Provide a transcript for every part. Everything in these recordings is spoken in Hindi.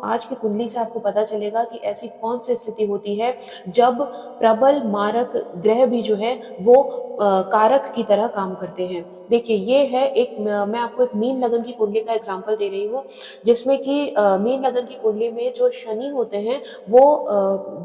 आज की कुंडली से आपको पता चलेगा कि ऐसी कौन सी स्थिति होती है जब प्रबल मारक ग्रह भी जो है वो कारक की तरह काम करते हैं। देखिए ये है एक, मैं आपको एक मीन लगन की कुंडली का एग्जांपल दे रही हूँ, जिसमें कि मीन लगन की कुंडली में जो शनि होते हैं वो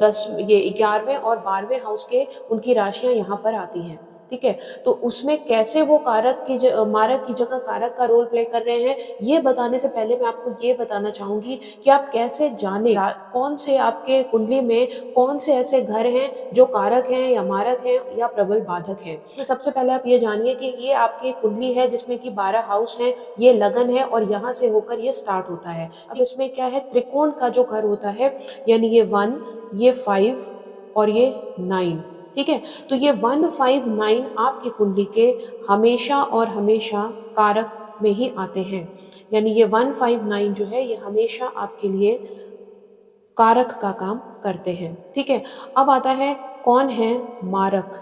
11वें और 12वें हाउस के उनकी राशियां यहाँ पर आती हैं। ठीक है, तो उसमें कैसे वो मारक की जगह कारक का रोल प्ले कर रहे हैं, ये बताने से पहले मैं आपको ये बताना चाहूंगी कि आप कैसे जाने कौन से आपके कुंडली में कौन से ऐसे घर हैं जो कारक हैं या मारक हैं या प्रबल बाधक हैं। तो सबसे पहले आप ये जानिए कि ये आपकी कुंडली है जिसमें कि 12 हाउस हैं, ये लगन है और यहाँ से होकर ये स्टार्ट होता है। अब इसमें क्या है, त्रिकोण का जो घर होता है, यानी ये 1, ये 5 और ये 9। ठीक है, तो ये 1, 5, 9 आपकी कुंडली के हमेशा और हमेशा कारक में ही आते हैं। यानी ये 1, 5, 9 जो है ये हमेशा आपके लिए कारक का काम करते हैं। ठीक है, अब आता है कौन है मारक।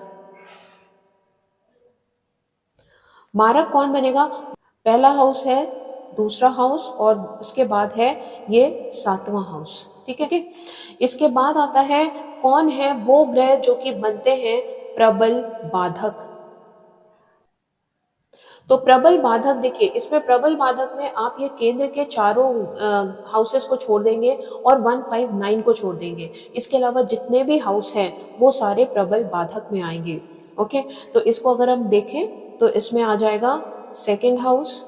मारक कौन बनेगा, पहला हाउस है, दूसरा हाउस और उसके बाद है ये 7वां हाउस। ठीक है, इसके बाद आता है कौन है वो ग्रह जो कि बनते हैं प्रबल बाधक। तो प्रबल बाधक देखिए, इसमें प्रबल बाधक में आप ये केंद्र के चारों हाउसेस को छोड़ देंगे और 1, 5, 9 को छोड़ देंगे। इसके अलावा जितने भी हाउस हैं वो सारे प्रबल बाधक में आएंगे। ओके, तो इसको अगर हम देखें तो इसमें आ जाएगा सेकेंड हाउस,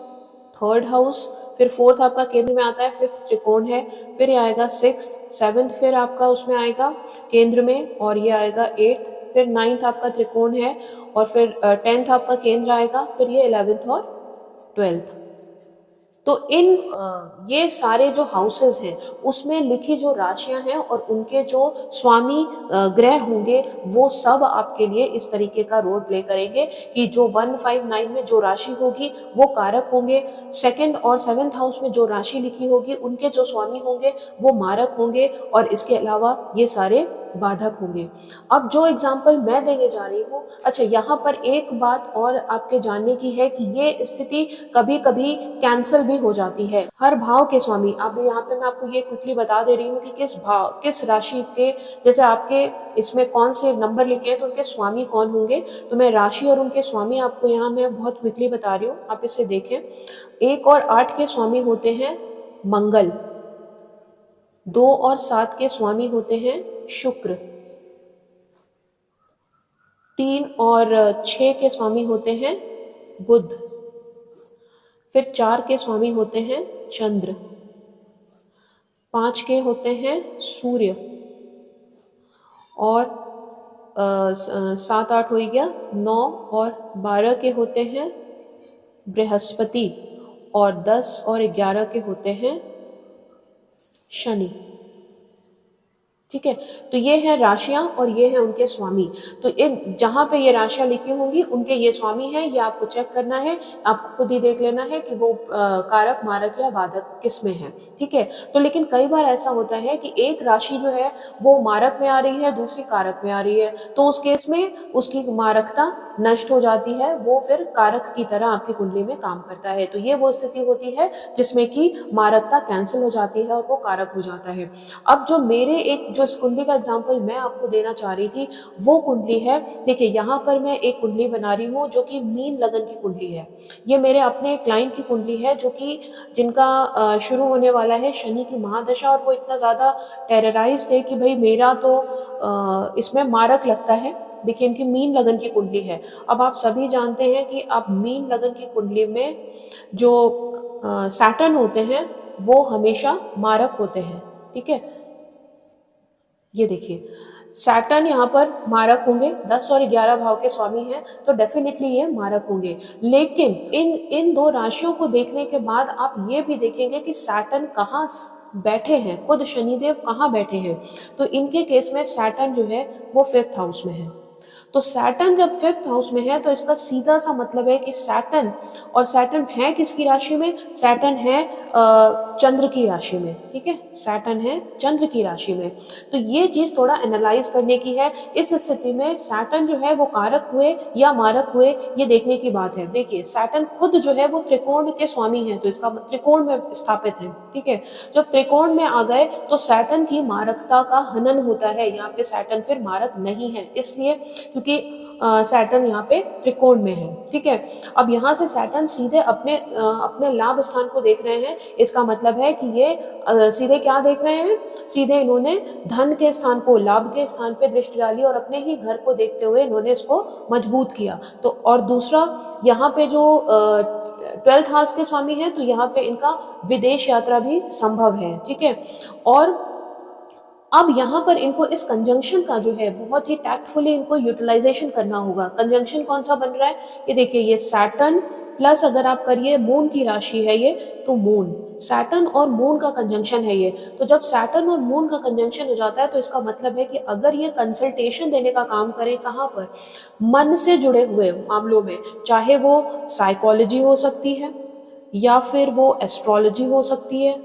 थर्ड हाउस, फिर फोर्थ आपका केंद्र में आता है, फिफ्थ त्रिकोण है, फिर ये आएगा सिक्स्थ, सेवेंथ फिर आपका उसमें आएगा केंद्र में और ये आएगा एट्थ, फिर 9th आपका त्रिकोण है और फिर 10th आपका केंद्र आएगा, फिर ये 11th और 12th। तो ये सारे जो हाउसेस हैं उसमें लिखी जो राशियां हैं और उनके जो स्वामी ग्रह होंगे वो सब आपके लिए इस तरीके का रोल प्ले करेंगे कि जो 1, 5, 9 में जो राशि होगी वो कारक होंगे, सेकंड और 7th हाउस में जो राशि लिखी होगी उनके जो स्वामी होंगे वो मारक होंगे और इसके अलावा ये सारे बाधक होंगे। अब जो एग्जाम्पल मैं देने जा रही हूँ, अच्छा यहाँ पर एक बात और आपके जानने की है कि ये स्थिति कभी कभी कैंसल भी हो जाती है। हर भाव के स्वामी, अब यहाँ पे मैं आपको ये क्विकली बता दे रही हूँ कि किस भाव, किस राशि के, जैसे आपके इसमें कौन से नंबर लिखे हैं तो उनके स्वामी कौन होंगे, तो मैं राशि और उनके स्वामी आपको यहाँ मैं बहुत क्विकली बता रही हूँ, आप इसे देखें। 1 और 8 के स्वामी होते हैं मंगल, 2 और 7 के स्वामी होते हैं शुक्र, 3 और 6 के स्वामी होते हैं बुध, फिर 4 के स्वामी होते हैं चंद्र, 5 के होते हैं सूर्य और 7, 8 हो गया, 9 और 12 के होते हैं बृहस्पति और 10 और 11 के होते हैं शनि। ठीक है, तो ये है राशियां और ये है उनके स्वामी। तो इन जहां पे ये राशियां लिखी होंगी उनके ये स्वामी हैं, ये आपको चेक करना है, आपको खुद ही देख लेना है कि वो कारक, मारक या बाधक किस में है। ठीक है, तो लेकिन कई बार ऐसा होता है कि एक राशि जो है वो मारक में आ रही है, दूसरी कारक में आ रही है, तो उस केस में उसकी मारकता नष्ट हो जाती है, वो फिर कारक की तरह आपकी कुंडली में काम करता है। तो ये वो स्थिति होती है जिसमें कि मारकता कैंसिल हो जाती है और वो कारक हो जाता है। अब जो मेरे एक जो इस कुंडली का एग्जाम्पल मैं आपको देना चाह रही थी वो कुंडली है, देखिए यहाँ पर मैं एक कुंडली बना रही हूँ जो कि मीन लगन की कुंडली है। ये मेरे अपने क्लाइंट की कुंडली है जो कि जिनका शुरू होने वाला है शनि की महादशा, और वो इतना ज्यादा टेरराइज थे कि भाई मेरा तो इसमें मारक लगता है। देखिए इनकी मीन लगन की कुंडली है। अब आप सभी जानते हैं कि अब मीन लगन की कुंडली में जो सैटर्न होते हैं वो हमेशा मारक होते हैं। ठीक है, ये देखिए सैटर्न यहाँ पर मारक होंगे, 10 और 11 भाव के स्वामी हैं, तो डेफिनेटली ये मारक होंगे। लेकिन इन दो राशियों को देखने के बाद आप ये भी देखेंगे कि सैटर्न कहाँ बैठे हैं, खुद शनिदेव कहाँ बैठे हैं। तो इनके केस में सैटर्न जो है वो 5th हाउस में है। तो सैटर्न जब 5th हाउस में है तो इसका सीधा सा मतलब है कि सैटर्न, और सैटर्न है किसकी राशि में? सैटर्न है चंद्र की राशि में, ठीक है, सैटर्न है चंद्र की राशि में। तो ये चीज थोड़ा एनालाइज करने की है। इस स्थिति में सैटर्न जो है वो कारक हुए या मारक हुए, ये देखने की बात है। देखिए सैटर्न खुद जो है वो त्रिकोण के स्वामी है, तो इसका त्रिकोण में स्थापित है, ठीक है। जब त्रिकोण में आ गए तो सैटर्न की मारकता का हनन होता है, यहाँ पे सैटर्न फिर मारक नहीं है, इसलिए क्योंकि सैटर्न यहाँ पे त्रिकोण में है, ठीक है। अब यहाँ से सैटर्न सीधे अपने लाभ स्थान को देख रहे हैं, इसका मतलब है कि ये सीधे क्या देख रहे हैं? सीधे इन्होंने धन के स्थान को, लाभ के स्थान पे दृष्टि डाली और अपने ही घर को देखते हुए इन्होंने इसको मजबूत किया। तो और दूसरा यहाँ पे जो 12th हाउस के स्वामी हैं, तो यहाँ पे इनका विदेश यात्रा भी संभव है, ठीक है। और अब यहाँ पर इनको इस कंजंक्शन का जो है बहुत ही टैक्टफुली इनको यूटिलाइजेशन करना होगा। कंजंक्शन कौन सा बन रहा है? ये देखिए, ये सैटर्न प्लस अगर आप करिए मून की राशि है ये, तो मून, सैटर्न और मून का कंजंक्शन है ये। तो जब सैटर्न और मून का कंजंक्शन हो जाता है तो इसका मतलब है कि अगर ये कंसल्टेशन देने का काम करें, कहाँ पर? मन से जुड़े हुए मामलों में, चाहे वो साइकोलॉजी हो सकती है या फिर वो एस्ट्रोलॉजी हो सकती है।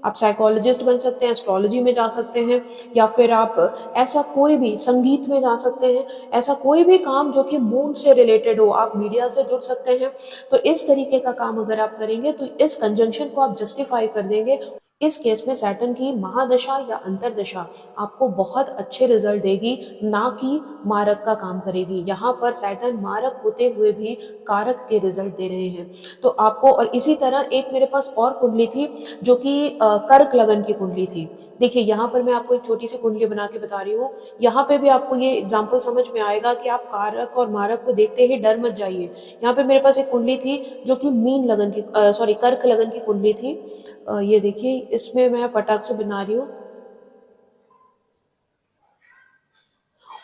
आप साइकोलॉजिस्ट बन सकते हैं, एस्ट्रोलॉजी में जा सकते हैं, या फिर आप ऐसा कोई भी संगीत में जा सकते हैं, ऐसा कोई भी काम जो कि मूड से रिलेटेड हो, आप मीडिया से जुड़ सकते हैं। तो इस तरीके का काम अगर आप करेंगे तो इस कंजंक्शन को आप जस्टिफाई कर देंगे। इस केस में सैटर्न की महादशा या अंतरदशा आपको बहुत अच्छे रिजल्ट देगी, ना कि मारक का काम करेगी। यहाँ पर सैटर्न मारक होते हुए भी कारक के रिजल्ट दे रहे हैं। तो आपको, और इसी तरह एक मेरे पास और कुंडली थी जो कि कर्क लगन की कुंडली थी। देखिए यहाँ पर मैं आपको एक छोटी सी कुंडली बना के बता रही हूँ। यहाँ पे भी आपको ये एग्जाम्पल समझ में आएगा कि आप कारक और मारक को देखते ही डर मत जाइए। यहाँ पे मेरे पास एक कुंडली थी जो कि मीन लगन की सॉरी कर्क लगन की कुंडली थी। ये देखिए, इसमें मैं फटाक से बना रही हूँ,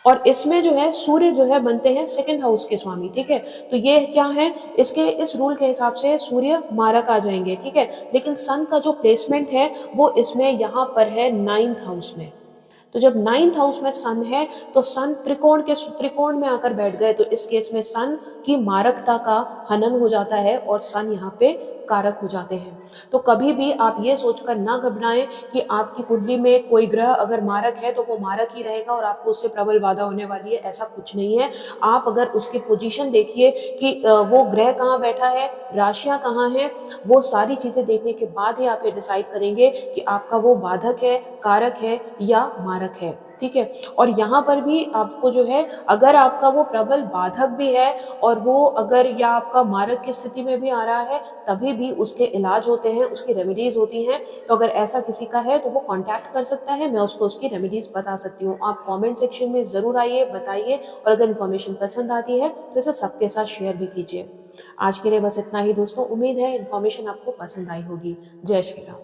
और इसमें जो है सूर्य जो है बनते हैं 2nd हाउस के स्वामी, ठीक है। तो ये क्या है, इसके इस रूल के हिसाब से सूर्य मारक आ जाएंगे, ठीक है। लेकिन सन का जो प्लेसमेंट है वो इसमें यहाँ पर है 9th हाउस में। तो जब 9th हाउस में सन है तो सन त्रिकोण में आकर बैठ गए, तो इस केस में सन की मारकता का हनन हो जाता है और सन यहाँ पे कारक हो जाते हैं। तो कभी भी आप ये सोचकर ना घबराएं कि आपकी कुंडली में कोई ग्रह अगर मारक है तो वो मारक ही रहेगा और आपको उससे प्रबल बाधा होने वाली है, ऐसा कुछ नहीं है। आप अगर उसकी पोजीशन देखिए कि वो ग्रह कहाँ बैठा है, राशियां कहाँ हैं, वो सारी चीजें देखने के बाद ही आप ये डिसाइड करेंगे कि आपका वो बाधक है, कारक है या मारक है, ठीक है। और यहाँ पर भी आपको जो है, अगर आपका वो प्रबल बाधक भी है और वो अगर या आपका मारक की स्थिति में भी आ रहा है, तभी भी उसके इलाज होते हैं, उसकी रेमेडीज होती हैं। तो अगर ऐसा किसी का है तो वो कांटेक्ट कर सकता है, मैं उसको उसकी रेमेडीज बता सकती हूँ। आप कमेंट सेक्शन में जरूर आइए, बताइए, और अगर इन्फॉर्मेशन पसंद आती है तो इसे सबके साथ शेयर भी कीजिए। आज के लिए बस इतना ही दोस्तों, उम्मीद है इन्फॉर्मेशन आपको पसंद आई होगी। जय श्री राम।